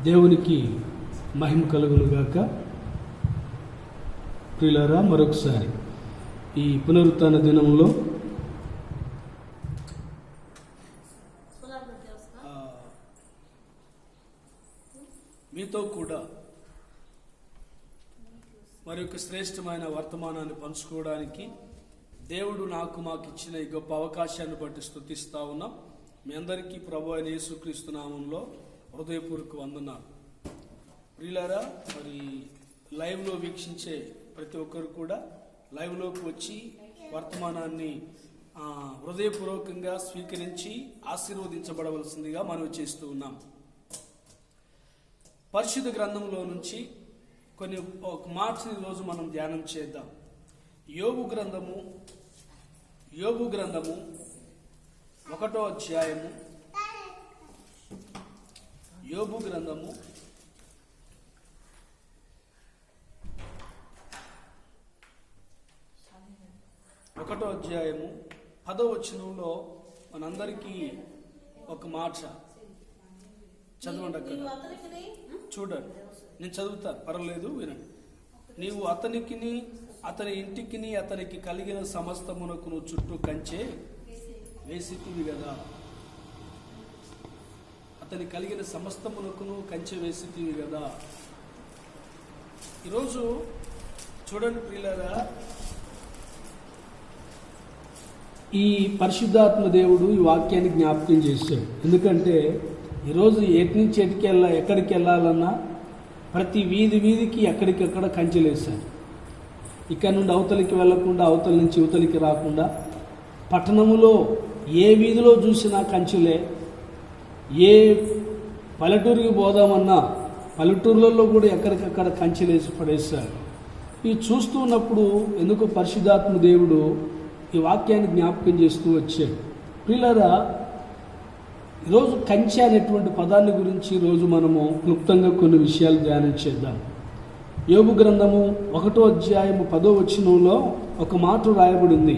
దేవునికి మహిమ కలుగునుగాక. ప్రియులారా, మరొకసారి ఈ పునరుత్థాన దినంలో మీతో కూడా మరొక శ్రేష్టమైన వర్తమానాన్ని పంచుకోవడానికి దేవుడు మాకు ఇచ్చిన ఈ గొప్ప అవకాశాన్ని బట్టి స్తుతిస్తా ఉన్నాం. మీ అందరికీ ప్రభు అయిన యేసుక్రీస్తు నామంలో హృదయపూర్వక వందనాలు. ప్రియులారా, మరి లైవ్లో వీక్షించే ప్రతి ఒక్కరు కూడా లైవ్లోకి వచ్చి వర్తమానాన్ని హృదయపూర్వకంగా స్వీకరించి ఆశీర్వదించబడవలసిందిగా మనవి చేస్తూ ఉన్నాం. పరిశుద్ధ గ్రంథంలో నుంచి ఒక మాటని ఈరోజు మనం ధ్యానం చేద్దాం. యోబు గ్రంథము 1వ అధ్యాయము. యోబు గ్రంథము 1వ అధ్యాయము 10వ వచనంలో మనందరికీ ఒక మాట చదవండి. అక్కడ చూడండి, నేను చదువుతాను, పర్వాలేదు, వినండి. నీవు అతనికిని అతని ఇంటికిని అతనికి కలిగిన సమస్తమునకు నువ్వు చుట్టూ కంచె వేసితివి కదా. అతని కలిగిన సమస్తమునకును కంచె వేసితివి కదా. ఈరోజు చూడండి ప్రియులారా, ఈ పరిశుద్ధాత్మ దేవుడు ఈ వాక్యాన్ని జ్ఞాపకం చేశాడు. ఎందుకంటే ఈరోజు ఎటు నుంచి ఎక్కడికి వెళ్ళాలన్నా ప్రతి వీధికి ఎక్కడికెక్కడ కంచెలు వేశారు. ఇక్కడ నుండి అవతలికి వెళ్లకుండా, అవతల నుంచి యువతలికి రాకుండా, పట్టణములో ఏ వీధిలో చూసినా కంచెలే. ఏ పల్లెటూరికి పోదామన్నా పల్లెటూర్లలో కూడా ఎక్కడికక్కడ కంచెలు వేసి పడేశారు. ఇవి చూస్తూ ఉన్నప్పుడు ఎందుకు పరిశుద్ధాత్మ దేవుడు ఈ వాక్యాన్ని జ్ఞాపకం చేస్తూ వచ్చాడు. పిల్లరా, ఈరోజు కంచె అనేటువంటి పదాన్ని గురించి ఈరోజు మనము క్లుప్తంగా కొన్ని విషయాలు ధ్యానం చేద్దాం. యోబు గ్రంథము 1వ అధ్యాయము 10వ వచనంలో ఒక మాట రాయబడింది.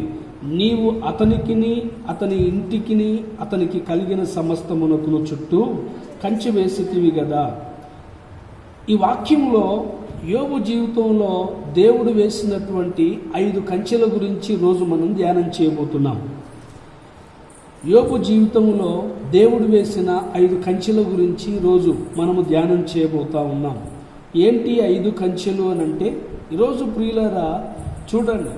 నీవు అతనికిని అతని ఇంటికిని అతనికి కలిగిన సమస్తమునకును చుట్టూ కంచె వేసితివి కదా. ఈ వాక్యంలో యోబు జీవితంలో దేవుడు వేసినటువంటి 5 కంచెల గురించి రోజు మనం ధ్యానం చేయబోతున్నాం. యోబు జీవితంలో దేవుడు వేసిన 5 కంచెల గురించి రోజు మనము ధ్యానం చేయబోతా ఉన్నాం. ఏంటి 5 కంచెలు అని అంటే, ఈరోజు ప్రియులారా చూడండి,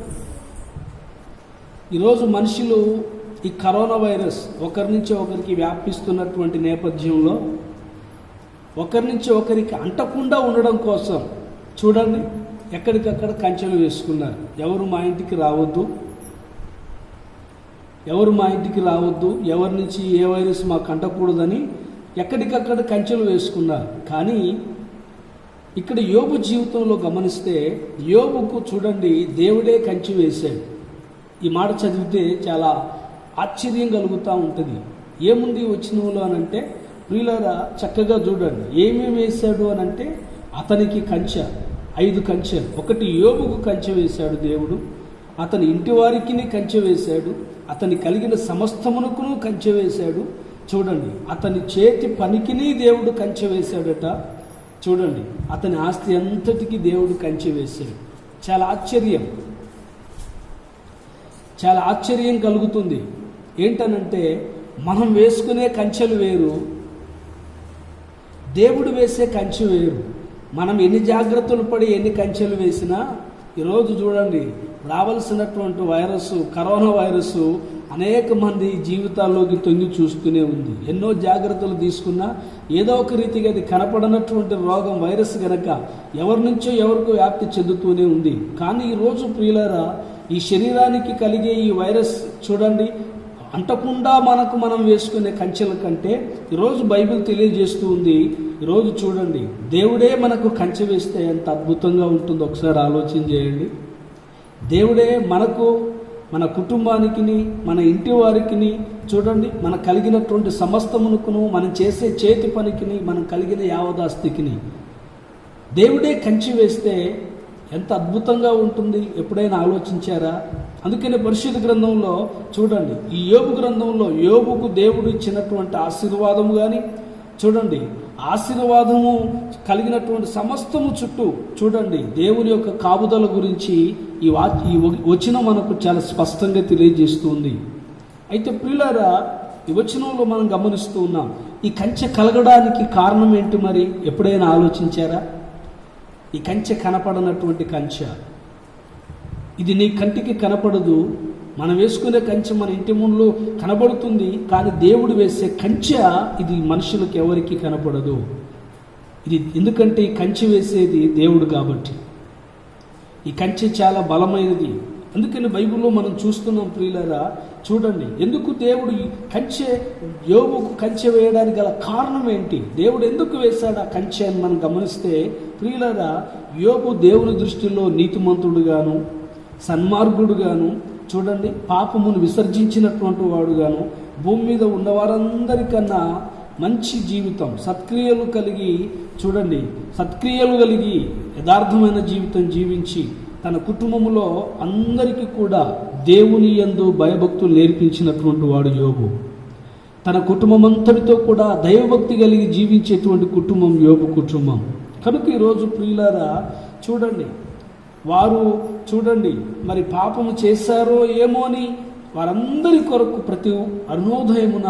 ఈరోజు మనుషులు ఈ కరోనా వైరస్ ఒకరి నుంచి ఒకరికి వ్యాపిస్తున్నటువంటి నేపథ్యంలో ఒకరి నుంచి ఒకరికి అంటకుండా ఉండడం కోసం చూడండి ఎక్కడికక్కడ కంచెలు వేసుకున్నారు. ఎవరు మా ఇంటికి రావద్దు, ఎవరి నుంచి ఏ వైరస్ మాకు అంటకూడదని ఎక్కడికక్కడ కంచెలు వేసుకున్నారు. కానీ ఇక్కడ యోబు జీవితంలో గమనిస్తే యోబుకు చూడండి దేవుడే కంచె వేశాడు. ఈ మాట చదివితే చాలా ఆశ్చర్యం కలుగుతూ ఉంటుంది. ఏముంది వచనంలో అనంటే, ప్రియులారా చక్కగా చూడండి ఏమేమి వేశాడు అనంటే, అతనికి కంచె 5 కంచెలు. ఒకటి యోబుకు కంచె వేశాడు దేవుడు, అతని ఇంటి వారికి కంచె వేశాడు, అతని కలిగిన సమస్తమునకును కంచె వేశాడు. చూడండి, అతని చేతి పనికిని దేవుడు కంచె వేశాడట. చూడండి, అతని ఆస్తి అంతటికి దేవుడు కంచె వేశాడు. చాలా ఆశ్చర్యం కలుగుతుంది. ఏంటనంటే, మనం వేసుకునే కంచెలు వేరు, దేవుడు వేసే కంచె వేరు. మనం ఎన్ని జాగ్రత్తలు పడి ఎన్ని కంచెలు వేసినా ఈరోజు చూడండి రావాల్సినటువంటి కరోనా వైరస్ అనేక మంది జీవితాల్లోకి తొంగి చూస్తూనే ఉంది. ఎన్నో జాగ్రత్తలు తీసుకున్నా ఏదో ఒక రీతిగా అది కనపడనటువంటి రోగం వైరస్ గనక ఎవరి నుంచో ఎవరికో వ్యాప్తి చెందుతూనే ఉంది. కానీ ఈరోజు ప్రియులారా, ఈ శరీరానికి కలిగే ఈ వైరస్ చూడండి అంటకుండా మనం వేసుకునే కంచెల కంటే ఈరోజు బైబిల్ తెలియజేస్తూ ఉంది. ఈరోజు చూడండి దేవుడే మనకు కంచె వేస్తే ఎంత అద్భుతంగా ఉంటుందో ఒకసారి ఆలోచన చేయండి. దేవుడే మనకు, మన కుటుంబానికి, మన ఇంటి వారికి చూడండి మన కలిగినటువంటి సమస్తమునకును, మనం చేసే చేతి పనికిని, మనం కలిగిన యావదాస్తికి దేవుడే కంచె వేస్తే ఎంత అద్భుతంగా ఉంటుంది. ఎప్పుడైనా ఆలోచించారా? అందుకనే పరిశుద్ధ గ్రంథంలో చూడండి, ఈ యోబు గ్రంథంలో యోబుకు దేవుడు ఇచ్చినటువంటి ఆశీర్వాదము కానీ చూడండి ఆశీర్వాదము కలిగినటువంటి సమస్తము చుట్టూ చూడండి దేవుని యొక్క కాపుదల గురించి ఈ వచనం మనకు చాలా స్పష్టంగా తెలియజేస్తుంది. అయితే ప్రియులారా, ఈ వచనంలో మనం గమనిస్తూ ఉన్నాం, ఈ కంచె కలగడానికి కారణం ఏంటి? మరి ఎప్పుడైనా ఆలోచించారా? ఈ కంచె కనపడనటువంటి కంచె, ఇది నీ కంటికి కనపడదు. మనం వేసుకునే కంచె మన ఇంటి ముందు కనబడుతుంది, కానీ దేవుడు వేసే కంచె ఇది మనుషులకు ఎవరికి కనపడదు. ఇది ఎందుకంటే ఈ కంచె వేసేది దేవుడు కాబట్టి. ఈ కంచె చాలా బలమైనది. అందుకని బైబిల్లో మనం చూస్తున్నాం ప్రియులారా, చూడండి ఎందుకు దేవుడు యోబుకు కంచె వేయడానికి గల కారణం ఏంటి? దేవుడు ఎందుకు వేశాడు ఆ కంచె అని మనం గమనిస్తే ప్రియులారా, యోబు దేవుని దృష్టిలో నీతిమంతుడుగాను, సన్మార్గుడుగాను, చూడండి పాపమును విసర్జించినటువంటి వాడుగాను, భూమి మీద ఉన్నవారందరికన్నా మంచి జీవితం, సత్క్రియలు కలిగి యథార్థమైన జీవితం జీవించి తన కుటుంబంలో అందరికీ కూడా దేవుని యందు భయభక్తులు నేర్పించినటువంటి వాడు యోబు. తన కుటుంబం అంతటితో కూడా దైవభక్తి కలిగి జీవించేటువంటి కుటుంబం యోబు కుటుంబం. కనుక ఈరోజు ప్రియులారా వారు మరి పాపము చేశారో ఏమో అని వారందరి కొరకు ప్రతి అరుణోదయమున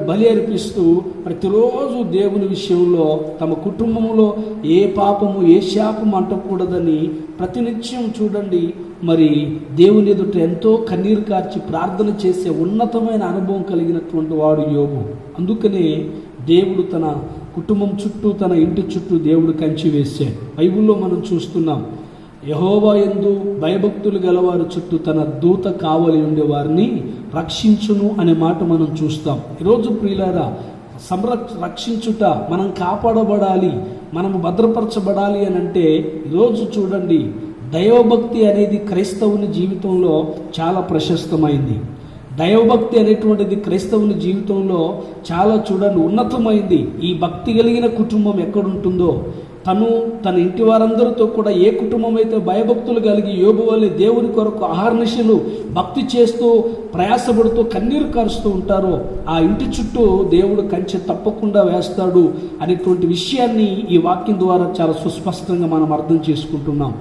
బలి అర్పిస్తూ ప్రతిరోజు దేవుని విషయంలో తమ కుటుంబంలో ఏ పాపము ఏ శాపము అంటకూడదని ప్రతినిత్యం మరి దేవుని ఎదుట ఎంతో కన్నీరు కార్చి ప్రార్థన చేసే ఉన్నతమైన అనుభవం కలిగినటువంటి వాడు యోబు. అందుకనే దేవుడు తన కుటుంబం చుట్టూ, తన ఇంటి చుట్టూ దేవుడు కంచి వేశాడు. బైబిల్లో మనం చూస్తున్నాం, యెహోవా యందు భయభక్తులు గలవారు చుట్టూ తన దూత కావలి ఉండే వారిని రక్షించును అనే మాట మనం చూస్తాం. ఈరోజు ప్రియులారా, రక్షించుట, మనం కాపాడబడాలి, మనము భద్రపరచబడాలి అని అంటే ఈరోజు దైవభక్తి అనేది క్రైస్తవుని జీవితంలో చాలా ప్రశస్తమైంది. దైవభక్తి అనేటువంటిది క్రైస్తవుని జీవితంలో చాలా ఉన్నతమైంది. ఈ భక్తి కలిగిన కుటుంబం ఎక్కడుంటుందో, తన ఇంటి వారందరితో కూడా ఏ కుటుంబం అయితే భయభక్తులు కలిగి యోబు వలె దేవుని కొరకు అహర్నిశలు భక్తి చేస్తూ ప్రయాసపడుతూ కన్నీరు కారుస్తూ ఉంటారో, ఆ ఇంటి చుట్టూ దేవుడు కంచె తప్పకుండా వేస్తాడు అనేటువంటి విషయాన్ని ఈ వాక్యం ద్వారా చాలా సుస్పష్టంగా మనం అర్థం చేసుకుంటున్నాం.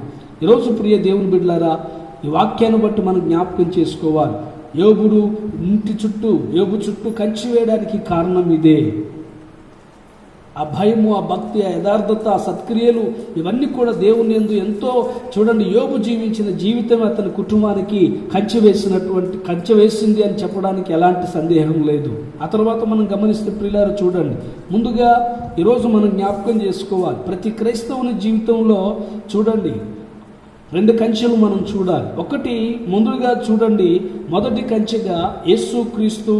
ఈరోజు ప్రియ దేవుని బిడ్డలారా, ఈ వాక్యాన్ని బట్టి మనం జ్ఞాపకం చేసుకోవాలి, యోబు చుట్టూ కంచె వేయడానికి కారణం ఇదే. ఆ భయము, ఆ భక్తి, ఆ యథార్థత, ఆ సత్క్రియలు ఇవన్నీ కూడా దేవుని యందు ఎంతో యోబు జీవించిన జీవితం అతని కుటుంబానికి కంచె వేసింది అని చెప్పడానికి ఎలాంటి సందేహం లేదు. ఆ తర్వాత మనం గమనిస్తే ప్రియులారా, ముందుగా ఈరోజు మనం జ్ఞాపకం చేసుకోవాలి, ప్రతి క్రైస్తవుని జీవితంలో 2 కంచెలు మనం చూడాలి. ఒకటి, ముందుగా మొదటి కంచెగా యేసుక్రీస్తు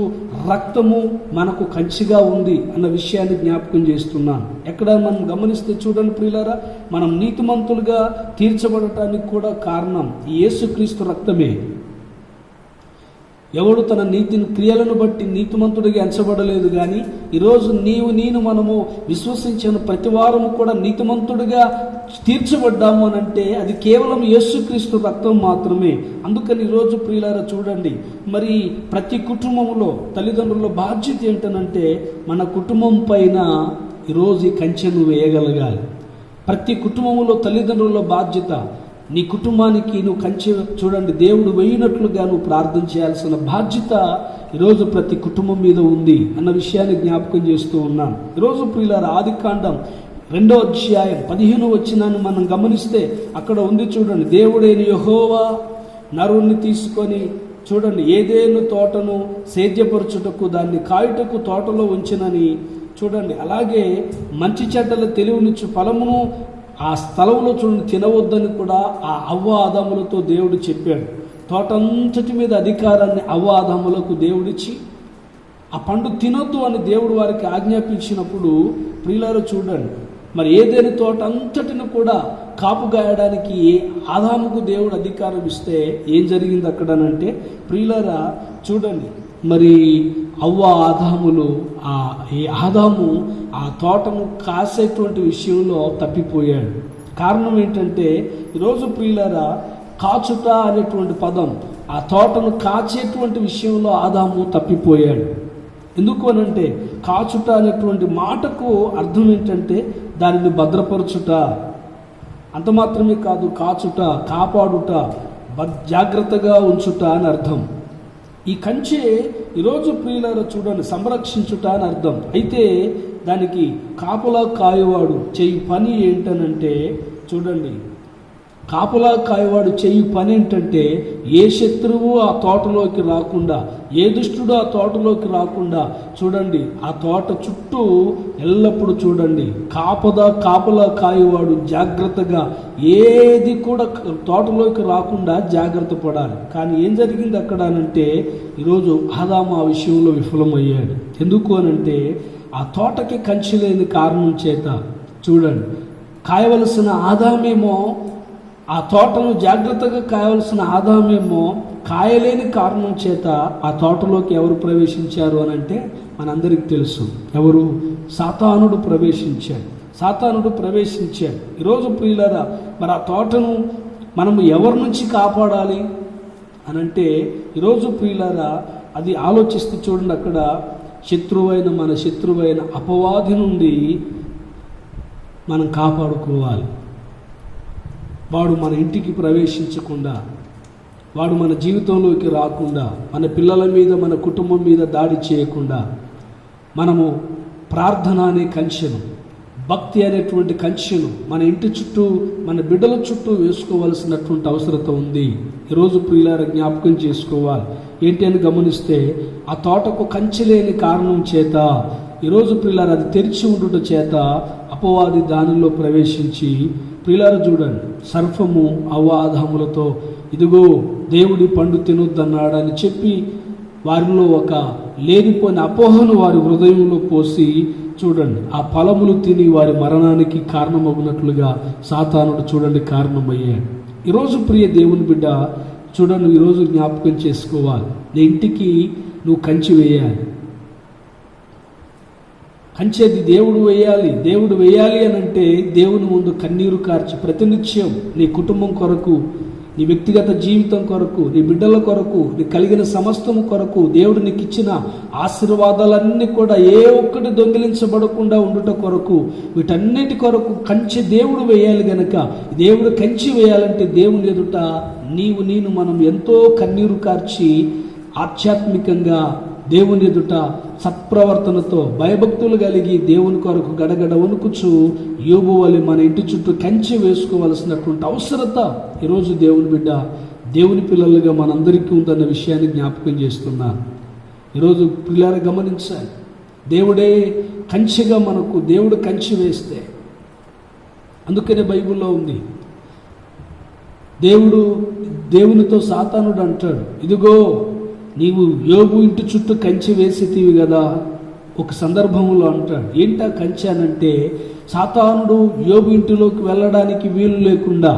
రక్తము మనకు కంచెగా ఉంది అన్న విషయాన్ని జ్ఞాపకం చేస్తున్నాను. ఎక్కడ మనం గమనిస్తే ప్రియులారా, మనం నీతిమంతులుగా తీర్చబడటానికి కూడా కారణం ఈ యేసుక్రీస్తు రక్తమే. ఎవడు తన క్రియలను బట్టి నీతిమంతుడిగా ఎంచబడలేదు, కానీ ఈరోజు మనము విశ్వసించిన ప్రతి వారము కూడా నీతిమంతుడిగా తీర్చబడ్డాము అని అంటే అది కేవలం యేసుక్రీస్తు రక్తం మాత్రమే. అందుకని ఈరోజు ప్రియులారా, మరి ప్రతి కుటుంబంలో తల్లిదండ్రుల బాధ్యత ఏంటనంటే మన కుటుంబం పైన ఈరోజు ఈ కంచెను వేయగలగాలి. ప్రతి కుటుంబంలో తల్లిదండ్రుల బాధ్యత, నీ కుటుంబానికి నువ్వు కంచె దేవుడు వేయినట్లుగా నువ్వు ప్రార్థన చేయాల్సిన బాధ్యత ఈరోజు ప్రతి కుటుంబం మీద ఉంది అన్న విషయాన్ని జ్ఞాపకం చేస్తూ ఉన్నాను. ఈరోజు ప్రియులారా, ఆదికాండం 2వ అధ్యాయం 15వ వచనాన్ని మనం గమనిస్తే అక్కడ ఉంది. దేవుడైన యెహోవా నరుణ్ణి తీసుకొని ఏదేను తోటను సేద్యపరచుటకు దాన్ని కాయుటకు తోటలో ఉంచినని అలాగే మంచి చెడ్డల తెలివినిచ్చు ఫలమును ఆ స్థలంలో తినవద్దని కూడా ఆ అవ్వ ఆదాములతో దేవుడు చెప్పాడు. తోటంతటి మీద అధికారాన్ని అవ్వ ఆదాములకు దేవుడిచ్చి ఆ పండు తినొద్దు అని దేవుడు వారికి ఆజ్ఞాపించినప్పుడు ప్రియులారా, మరి ఏదైనా తోట అంతటిని కూడా కాపు గాయడానికి ఆదాముకు దేవుడు అధికారం ఇస్తే ఏం జరిగింది అక్కడనంటే ప్రియులారా, మరి అవ్వ ఆదాములు ఆదాము ఆ తోటను కాసేటువంటి విషయంలో తప్పిపోయాడు. కారణం ఏంటంటే ఈరోజు ప్రియులారా, కాచుట అనేటువంటి పదం, ఆ తోటను కాచేటువంటి విషయంలో ఆదాము తప్పిపోయాడు. ఎందుకు అనంటే కాచుట అనేటువంటి మాటకు అర్థం ఏంటంటే దానిని భద్రపరచుట. అంత మాత్రమే కాదు, కాచుట, కాపాడుట, జాగ్రత్తగా ఉంచుట అని అర్థం. ఈ కంచె ఈరోజు ప్రియులారా చూడండి, సంరక్షించుట అని అర్థం. అయితే దానికి కాపలా కాయవాడు చెయ్యి పని ఏంటనంటే చూడండి, కాపలా కాయవాడు చెయ్యి పని ఏంటంటే ఏ శత్రువు ఆ తోటలోకి రాకుండా, ఏ దుష్టుడు ఆ తోటలోకి రాకుండా చూడండి, ఆ తోట చుట్టూ ఎల్లప్పుడూ చూడండి కాపలా కాయవాడు జాగ్రత్తగా ఏది కూడా తోటలోకి రాకుండా జాగ్రత్త పడాలి. కానీ ఏం జరిగింది అక్కడ అనంటే ఈరోజు ఆదాము ఆ విషయంలో విఫలమయ్యాడు. ఎందుకు అనంటే ఆ తోటకి కంచె లేని కారణం చేత చూడండి, కాయవలసిన ఆదామేమో, ఆ తోటను జాగ్రత్తగా కాయవలసిన ఆదామేమో కాయలేని కారణం చేత ఆ తోటలోకి ఎవరు ప్రవేశించారు అని అంటే మనందరికీ తెలుసు. ఎవరు? సాతానుడు ప్రవేశించాడు. ఈరోజు ప్రియులారా, మరి ఆ తోటను మనము ఎవరి నుంచి కాపాడాలి అనంటే ఈరోజు ప్రియులారా అది ఆలోచిస్తే చూడండి, అక్కడ మన శత్రువైన అపవాది నుండి మనం కాపాడుకోవాలి. వాడు మన ఇంటికి ప్రవేశించకుండా, వాడు మన జీవితంలోకి రాకుండా, మన పిల్లల మీద, మన కుటుంబం మీద దాడి చేయకుండా మనము ప్రార్థన అనే కంచెను, భక్తి అనేటువంటి కంచెను మన ఇంటి చుట్టూ, మన బిడ్డల చుట్టూ వేసుకోవాల్సినటువంటి అవసరత ఉంది. ఈరోజు ప్రియులారా జ్ఞాపకం చేసుకోవాలి. ఏంటి అని గమనిస్తే ఆ తోటకు కంచె లేని కారణం చేత ఈరోజు ప్రియులారా అది తెరిచి ఉండుట చేత అపవాది దానిలో ప్రవేశించి, ప్రియులారా చూడండి, సర్పము అవ్వ ఆదాములతో ఇదిగో దేవుడి పండు తినొద్దన్నాడని చెప్పి వారిలో ఒక లేనిపోయిన అపోహను వారి హృదయంలో పోసి చూడండి, ఆ ఫలములు తిని వారి మరణానికి కారణమగునట్లుగా సాతానుడు చూడండి కారణమయ్యాడు. ఈరోజు ప్రియ దేవుని బిడ్డ చూడండి, ఈరోజు జ్ఞాపకం చేసుకోవాలి, నీ ఇంటికి నువ్వు కంచె వేయాలి. కంచేది దేవుడు వేయాలి అని అంటే దేవుని ముందు కన్నీరు కార్చి ప్రతినిత్యం నీ కుటుంబం కొరకు, నీ వ్యక్తిగత జీవితం కొరకు, నీ బిడ్డల కొరకు, నీ కలిగిన సమస్తము కొరకు, దేవుడు నీకు ఇచ్చిన ఆశీర్వాదాలన్నీ కూడా ఏ ఒక్కటి దొంగిలించబడకుండా ఉండుట కొరకు, వీటన్నిటి కొరకు కంచె దేవుడు వేయాలి గనక, దేవుడు కంచె వేయాలంటే దేవుని ఎదుట నేను మనం ఎంతో కన్నీరు కార్చి ఆధ్యాత్మికంగా దేవుని ఎదుట సత్ప్రవర్తనతో భయభక్తులు కలిగి దేవుని కొరకు గడగడ వణుకుచు యోబు వలె మన ఇంటి చుట్టూ కంచె వేసుకోవలసినటువంటి అవసరత ఈరోజు దేవుని బిడ్డ, దేవుని పిల్లలుగా మనందరికీ ఉందన్న విషయాన్ని జ్ఞాపకం చేస్తున్నాను. ఈరోజు పిల్లలు గమనించాలి, దేవుడే కంచెగా మనకు, దేవుడు కంచె వేస్తే, అందుకనే బైబిల్లో ఉంది, దేవునితో సాతానుడు అంటాడు, ఇదిగో నీవు యోబు ఇంటి చుట్టూ కంచె వేసేటివి కదా. ఒక సందర్భంలో అంటాడు, ఏంటా కంచె అనంటే సాతానుడు యోబు ఇంటిలోకి వెళ్ళడానికి వీలు లేకుండా,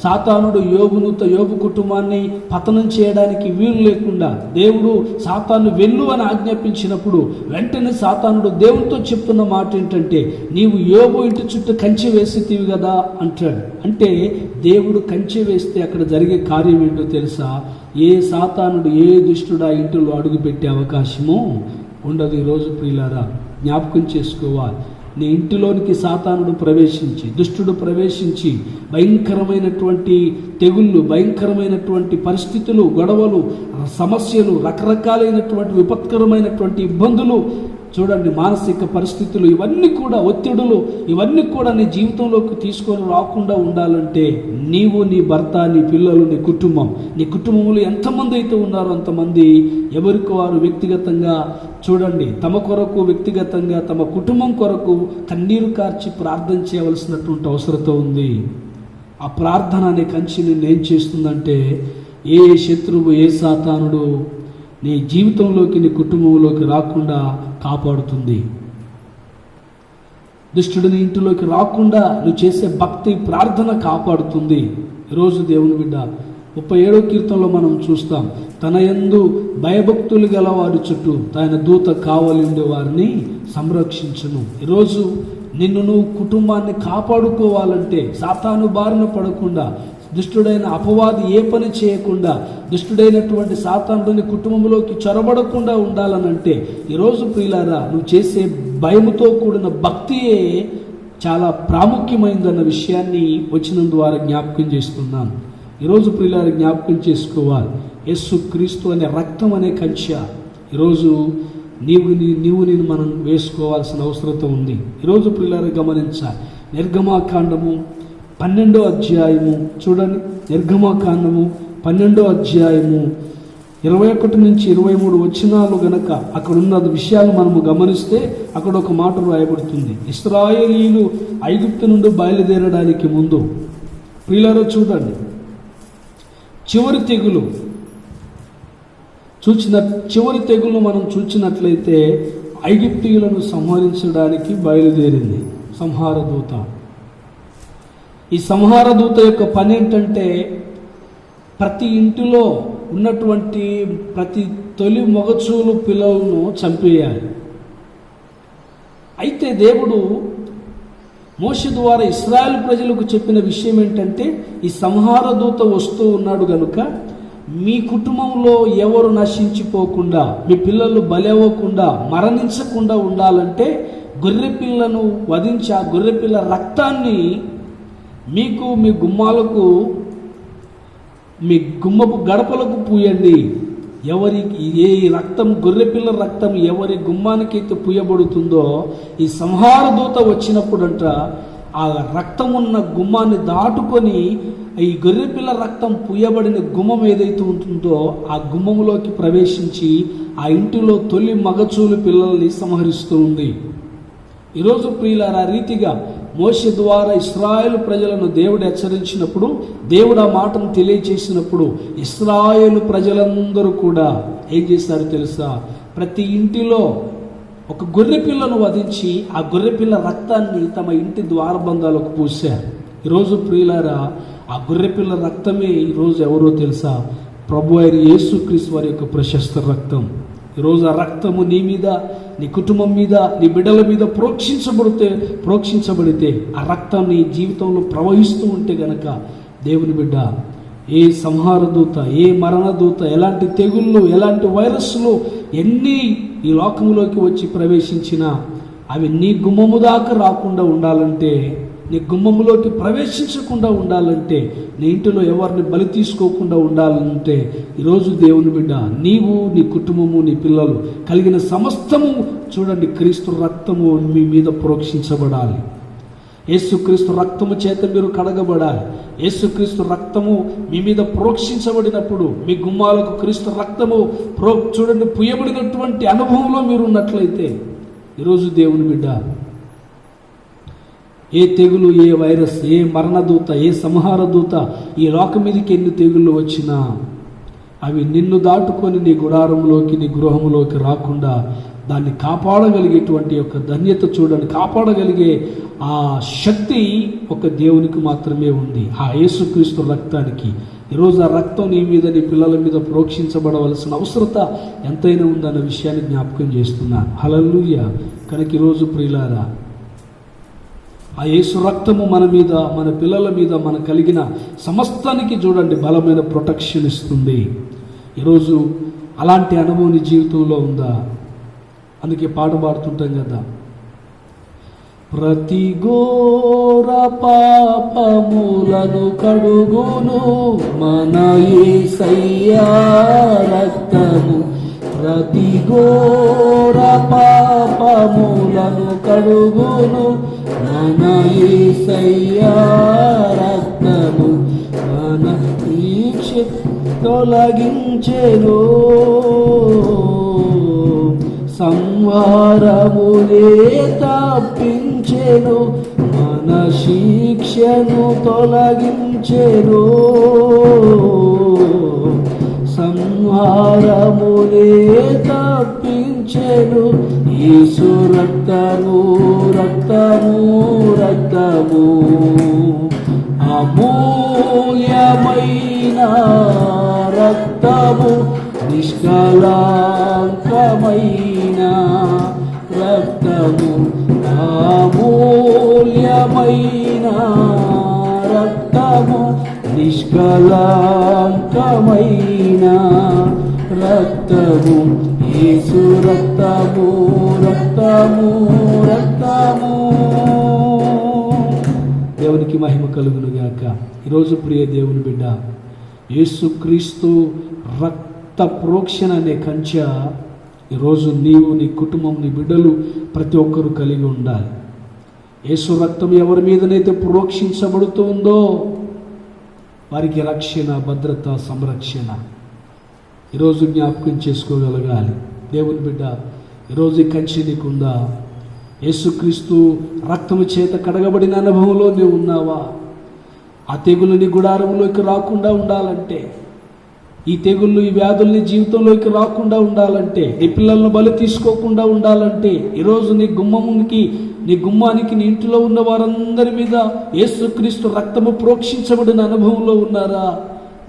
సాతానుడు యోబు కుటుంబాన్ని పతనం చేయడానికి వీలు లేకుండా దేవుడు సాతాను వెళ్ళు అని ఆజ్ఞాపించినప్పుడు వెంటనే సాతానుడు దేవునితో చెప్తున్న మాట ఏంటంటే, నీవు యోబు ఇంటి చుట్టూ కంచె వేసేటివి కదా అంటాడు. అంటే దేవుడు కంచె వేస్తే అక్కడ జరిగే కార్యం ఏంటో తెలుసా? ఏ సాతానుడు, ఏ దుష్టుడు ఆ ఇంటిలో అడుగుపెట్టే అవకాశము ఉండదు. ఈరోజు ప్రియులారా జ్ఞాపకం చేసుకోవాలి, నీ ఇంటిలోనికి సాతానుడు ప్రవేశించి, దుష్టుడు ప్రవేశించి భయంకరమైనటువంటి తెగుళ్ళు, భయంకరమైనటువంటి పరిస్థితులు, గొడవలు, సమస్యలు, రకరకాలైనటువంటి విపత్కరమైనటువంటి ఇబ్బందులు చూడండి, మానసిక పరిస్థితులు, ఇవన్నీ కూడా ఒత్తిడులు, ఇవన్నీ కూడా నీ జీవితంలోకి తీసుకొని రాకుండా ఉండాలంటే నీవు, నీ భర్త, నీ పిల్లలు, నీ కుటుంబంలో ఎంతమంది అయితే ఉన్నారో అంతమంది ఎవరికి వారు వ్యక్తిగతంగా చూడండి తమ కొరకు, వ్యక్తిగతంగా తమ కుటుంబం కొరకు కన్నీరు కార్చి ప్రార్థన చేయవలసినటువంటి అవసరత ఉంది. ఆ ప్రార్థన అనే కంచి నిన్నేం చేస్తుందంటే ఏ శత్రువు, ఏ సాతానుడు నీ జీవితంలోకి, నీ కుటుంబంలోకి రాకుండా కాపాడుతుంది. దుష్టుడిని ఇంటిలోకి రాకుండా నువ్వు చేసే భక్తి, ప్రార్థన కాపాడుతుంది. ఈరోజు దేవుని బిడ్డ 37వ కీర్తనలో మనం చూస్తాం, తన యందు భయభక్తులు గల వారి చుట్టూ తన దూత కావలి ఉండే వారిని సంరక్షించును. ఈరోజు నిన్ను నువ్వు కుటుంబాన్ని కాపాడుకోవాలంటే, సాతాను బారిన పడకుండా దుష్టుడైన అపవాది ఏ పని చేయకుండా, దుష్టుడైనటువంటి సాతానుని కుటుంబంలోకి చొరబడకుండా ఉండాలనంటే ఈరోజు ప్రియులారా నువ్వు చేసే భయముతో కూడిన భక్తియే చాలా ప్రాముఖ్యమైనదన్న విషయాన్ని వచనం ద్వారా జ్ఞాపకం చేస్తున్నాను. ఈరోజు ప్రియులారా జ్ఞాపకం చేసుకోవాలి, యేసు క్రీస్తు అనే రక్తం అనే కంచె ఈరోజు నేను మనం వేసుకోవాల్సిన అవసరం ఉంది. ఈరోజు ప్రియులారా గమనించాలి, నిర్గమాకాండము 12వ అధ్యాయము చూడండి. నిర్గమాకాండము 12వ అధ్యాయము 21 నుంచి 23 వచనాలు గనక అక్కడున్న విషయాలు మనము గమనిస్తే అక్కడ ఒక మాట రాయబడుతుంది. ఇశ్రాయేలీయులు ఐగుప్తు నుండి బయలుదేరడానికి ముందు ప్రియులారా చూడండి, చివరి తెగులు మనం చూచినట్లయితే ఐగుప్తీయులను సంహరించడానికి బయలుదేరింది సంహార దూత. ఈ సంహార దూత యొక్క పని ఏంటంటే ప్రతి ఇంటిలో ఉన్నటువంటి ప్రతి తొలి మగచూలు పిల్లలను చంపేయాలి. అయితే దేవుడు మోషే ద్వారా ఇశ్రాయేలు ప్రజలకు చెప్పిన విషయం ఏంటంటే, ఈ సంహార దూత వస్తూ ఉన్నాడు గనుక మీ కుటుంబంలో ఎవరు నశించిపోకుండా, మీ పిల్లలు బలవ్వకుండా, మరణించకుండా ఉండాలంటే గొర్రెపిల్లను వధించి ఆ గొర్రెపిల్ల రక్తాన్ని మీకు మీ గుమ్మాలకు, మీ గుమ్మపు గడపలకు పూయండి. ఎవరికి ఏ రక్తం, గొర్రెపిల్ల రక్తం ఎవరి గుమ్మానికైతే పూయబడుతుందో ఈ సంహార దూత వచ్చినప్పుడంట ఆ రక్తం ఉన్న గుమ్మాన్ని దాటుకొని ఈ గొర్రెపిల్ల రక్తం పూయబడిన గుమ్మం ఏదైతే ఉంటుందో ఆ గుమ్మంలోకి ప్రవేశించి ఆ ఇంటిలో తొలి మగచూలు పిల్లల్ని సంహరిస్తూ ఉంది. ఈరోజు ప్రియులారా రీతిగా మోషే ద్వారా ఇశ్రాయేలు ప్రజలను దేవుడు హెచ్చరించినప్పుడు, దేవుడు ఆ మాటను తెలియజేసినప్పుడు ఇశ్రాయేలు ప్రజలందరూ కూడా ఏం చేశారో తెలుసా, ప్రతి ఇంటిలో ఒక గొర్రెపిల్లను వధించి ఆ గొర్రెపిల్ల రక్తాన్ని తమ ఇంటి ద్వారబంధాలకు పూశారు. ఈరోజు ప్రియులారా ఆ గొర్రెపిల్ల రక్తమే ఈరోజు ఎవరో తెలుసా, ప్రభు అయిన యేసుక్రీస్తు వారి యొక్క ప్రశస్త రక్తం. ఈరోజు ఆ రక్తము నీ మీద, నీ కుటుంబం మీద, నీ బిడ్డల మీద ప్రోక్షించబడితే ఆ రక్తం నీ జీవితంలో ప్రవహిస్తూ ఉంటే గనక దేవుని బిడ్డ, ఏ సంహార దూత, ఏ మరణ దూత, ఎలాంటి తెగుళ్ళు, ఎలాంటి వైరస్లు ఎన్ని ఈ లోకంలోకి వచ్చి ప్రవేశించినా అవి నీ గుమ్మము దాకా రాకుండా ఉండాలంటే, నీ గుమ్మములోకి ప్రవేశించకుండా ఉండాలంటే, నీ ఇంటిలో ఎవరిని బలి తీసుకోకుండా ఉండాలంటే ఈరోజు దేవుని బిడ్డ, నీవు, నీ కుటుంబము, నీ పిల్లలు కలిగిన సమస్తము చూడండి క్రీస్తు రక్తము మీ మీద ప్రోక్షించబడాలి. యేసుక్రీస్తు రక్తము చేత మీరు కడగబడాలి. యేసుక్రీస్తు రక్తము మీ మీద ప్రోక్షించబడినప్పుడు మీ గుమ్మాలకు క్రీస్తు రక్తము చూడండి పుయ్యబడినటువంటి అనుభవంలో మీరు ఉన్నట్లయితే ఈరోజు దేవుని బిడ్డ, ఏ తెగులు, ఏ వైరస్, ఏ మరణదూత, ఏ సంహార దూత ఈ లోకం మీదకి ఎన్ని తెగుళ్ళు వచ్చినా అవి నిన్ను దాటుకొని నీ గుడారంలోకి, నీ గృహంలోకి రాకుండా దాన్ని కాపాడగలిగేటువంటి యొక్క ధన్యత చూడండి, కాపాడగలిగే ఆ శక్తి ఒక దేవునికి మాత్రమే ఉంది, ఆ యేసుక్రీస్తు రక్తానికి. ఈరోజు ఆ రక్తం నీ మీద, నీ పిల్లల మీద ప్రోక్షించబడవలసిన అవసరత ఎంతైనా ఉందన్న విషయాన్ని జ్ఞాపకం చేస్తున్నాను. హల్లెలూయా. కనుక ఈరోజు ప్రియులారా ఆ యేసు రక్తము మన మీద, మన పిల్లల మీద, మన కలిగిన సమస్తానికి చూడండి బలమైన ప్రొటెక్షన్ ఇస్తుంది. ఈరోజు అలాంటి అనుభవం నీ జీవితంలో ఉందా? అందుకే పాట పాడుతుంటాం కదా, ప్రతి ఘోర పాపములను కడుగును మన యేసయ్యా రక్తము, ప్రతి ఘోర పాపములను కడుగును మన యేసయ్యా రక్తము, మన శిక్ష తొలగించెను, సంహారమునే తప్పించెను, మన శిక్షను తొలగించెను, సంహారమునే తప్పించెను. యేసు రక్తము, రక్తము, రక్తము, అమూల్యమైన రక్తము, నిష్కళంకమైన రక్తము, అమూల్యమైన రక్తము, నిష్కళంకమైన నిష్కళంకమైన రక్తము, యేసు రక్తము, రక్తము, రక్తము. దేవునికి మహిమ కలుగును గాక. ఈరోజు ప్రియ దేవుని బిడ్డ, యేసుక్రీస్తు రక్త ప్రోక్షణ అనే కంచె ఈరోజు నీవు, నీ కుటుంబం, నీ బిడ్డలు ప్రతి ఒక్కరూ కలిగి ఉండాలి. యేసు రక్తం ఎవరి మీదనైతే ప్రోక్షించబడుతూ ఉందో వారికి రక్షణ, భద్రత, సంరక్షణ ఈరోజు జ్ఞాపకం చేసుకోగలగాలి. దేవుని బిడ్డ, ఈరోజు ఈ కంచె నీకుందా? యేసుక్రీస్తు రక్తము చేత కడగబడిన అనుభవంలో నీవు ఉన్నావా? ఆ తెగులు నీ గుడారంలోకి రాకుండా ఉండాలంటే, ఈ తెగుళ్ళు, ఈ వ్యాధుల్ని జీవితంలోకి రాకుండా ఉండాలంటే, నీ పిల్లలను బలి తీసుకోకుండా ఉండాలంటే, ఈరోజు నీ గుమ్మానికి నీ ఇంటిలో ఉన్న వారందరి మీద యేసుక్రీస్తు రక్తము ప్రోక్షించబడిన అనుభవంలో ఉన్నారా?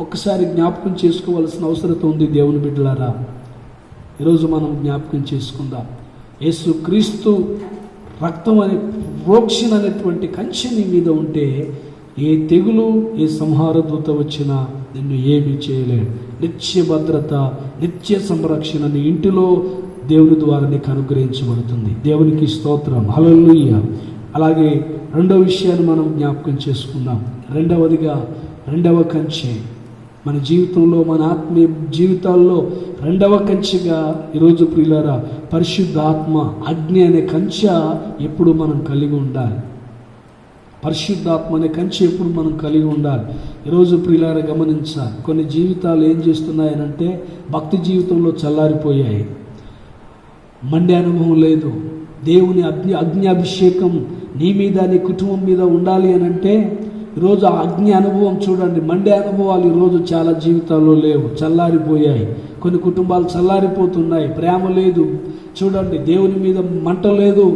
ఒక్కసారి జ్ఞాపకం చేసుకోవాల్సిన అవసరం ఉంది. దేవుని బిడ్డలారా, ఈరోజు మనం జ్ఞాపకం చేసుకుందాం. యేసుక్రీస్తు రక్తం అనే ప్రోక్షణ అనేటువంటి కంచె నీ మీద ఉంటే ఏ తెగులు, ఏ సంహార దూత వచ్చినా నిన్ను ఏమీ చేయలేడు. నిత్య భద్రత, నిత్య సంరక్షణ నీ ఇంటిలో దేవుని ద్వారా నీకు అనుగ్రహించబడుతుంది. దేవునికి స్తోత్రం, హల్లెలూయా. అలాగే రెండవ విషయాన్ని మనం జ్ఞాపకం చేసుకుందాం. రెండవ కంచె మన జీవితంలో, మన ఆత్మీయ జీవితాల్లో రెండవ కంచెగా ఈరోజు ప్రియులారా పరిశుద్ధాత్మ, అగ్ని అనే కంచె ఎప్పుడు మనం కలిగి ఉండాలి. పరిశుద్ధాత్మ అనే కంచె ఎప్పుడు మనం కలిగి ఉండాలి. ఈరోజు ప్రియులారా గమనించాలి, కొన్ని జీవితాలు ఏం చేస్తున్నాయనంటే భక్తి జీవితంలో చల్లారిపోయాయి, మండే అనుభవం లేదు. దేవుని అగ్ని అభిషేకం నీ మీద, నీ కుటుంబం మీద ఉండాలి అని అంటే ఈరోజు ఆ అగ్ని అనుభవం చూడండి, మండే అనుభవాలు ఈరోజు చాలా జీవితాల్లో లేవు, చల్లారిపోయాయి. కొన్ని కుటుంబాలు చల్లారిపోతున్నాయి, ప్రేమ లేదు. చూడండి, దేవుని మీద మంట లేదు,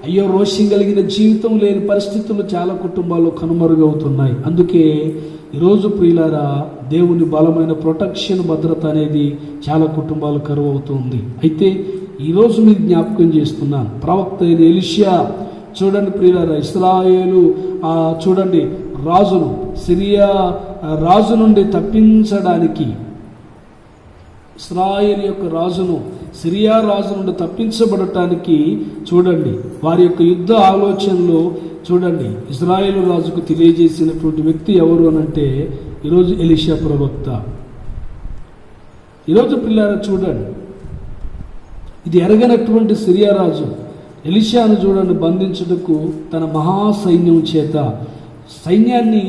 అయ్యో రోషం కలిగిన జీవితం లేని పరిస్థితులు చాలా కుటుంబాల్లో కనుమరుగవుతున్నాయి. అందుకే ఈరోజు ప్రియులారా దేవుని బలమైన ప్రొటెక్షన్, భద్రత అనేది చాలా కుటుంబాలు కరువు అవుతుంది. అయితే ఈరోజు మీరు జ్ఞాపకం చేస్తున్నాను, ప్రవక్త అయిన ఎలీషా చూడండి ప్రియులారా, ఇశ్రాయేలు చూడండి రాజును, సిరియా రాజు నుండి తప్పించడానికి, ఇశ్రాయేలు యొక్క రాజును సిరియా రాజు నుండి తప్పించబడటానికి చూడండి వారి యొక్క యుద్ధ ఆలోచనలు చూడండి ఇశ్రాయేలు రాజుకు తెలియజేసినటువంటి వ్యక్తి ఎవరు అనంటే ఈరోజు ఎలీషా ప్రవక్త. ఈరోజు పిల్లారా చూడండి, ఇది ఎరగనటువంటి సిరియా రాజు ఎలీషాను చూడండి బంధించుటకు తన మహాసైన్యం చేత సైన్యాన్ని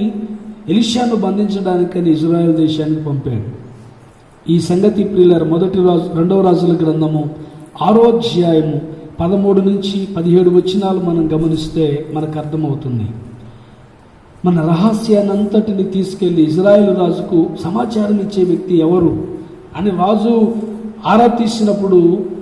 ఎలీషాను బంధించడానికని ఇజ్రాయెల్ దేశానికి పంపాడు. ఈ సంగతి ప్రియులారా రెండవ రాజుల గ్రంథము 6వ అధ్యాయము 13 నుంచి 17 వచనాలు మనం గమనిస్తే మనకు అర్థమవుతుంది. మన రహస్యాన్ని అంతటిని తీసుకెళ్లి ఇజ్రాయెల్ రాజుకు సమాచారం ఇచ్చే వ్యక్తి ఎవరు అని రాజు ఆరా తీసినప్పుడు